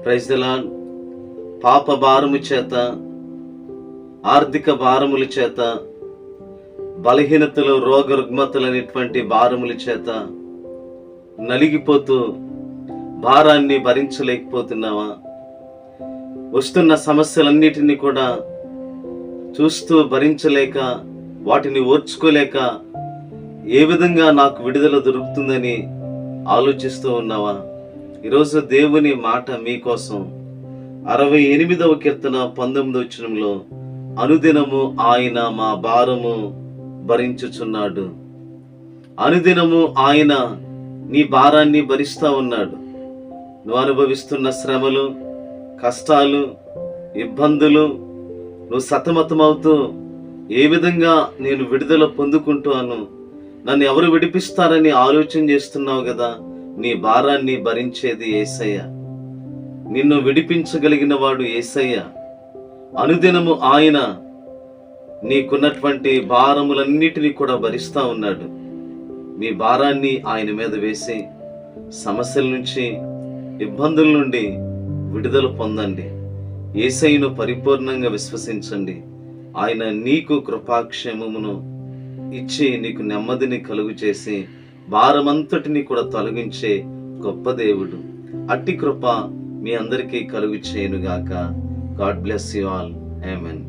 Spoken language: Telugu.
Praise the lord. పాప భారము చేత, ఆర్థిక భారముల చేత, బలహీనతలు, రోగ రుగ్మతలనేటువంటి భారముల చేత నలిగిపోతూ భారాన్ని భరించలేకపోతున్నావా? వస్తున్న సమస్యలన్నిటినీ కూడా చూస్తూ భరించలేక, వాటిని ఓర్చుకోలేక ఏ విధంగా నాకు విడుదల దొరుకుతుందని ఆలోచిస్తూ ఉన్నావా? ఈరోజు దేవుని మాట మీకోసం 68వ కీర్తన 19వ వచనంలో, అనుదినము ఆయన మా భారము భరించుచున్నాడు. అనుదినము ఆయన నీ భారాన్ని భరిస్తా ఉన్నాడు. నువ్వు అనుభవిస్తున్న శ్రమలు, కష్టాలు, ఇబ్బందులు, నువ్వు సతమతమవుతూ ఏ విధంగా నేను విడుదల పొందుకుంటాను, నన్ను ఎవరు విడిపిస్తారని ఆలోచన చేస్తున్నావు కదా. నీ భారాన్ని భరించేది యేసయ్య. నిన్ను విడిపించగలిగిన వాడు యేసయ్య. అనుదినము ఆయన నీకున్నటువంటి భారములన్నిటినీ కూడా భరిస్తా ఉన్నాడు. మీ భారాన్ని ఆయన మీద వేసి సమస్యల నుంచి, ఇబ్బందుల నుండి విడుదల పొందండి. యేసయ్యను పరిపూర్ణంగా విశ్వసించండి. ఆయన నీకు కృపాక్షేమమును ఇచ్చి నీకు నెమ్మదిని కలుగు చేసి భారమంతటిని కూడా తొలగించే గొప్ప దేవుడు. అట్టి కృప మీ అందరికీ కలుగు చేయనుగాక. God bless you all. Amen.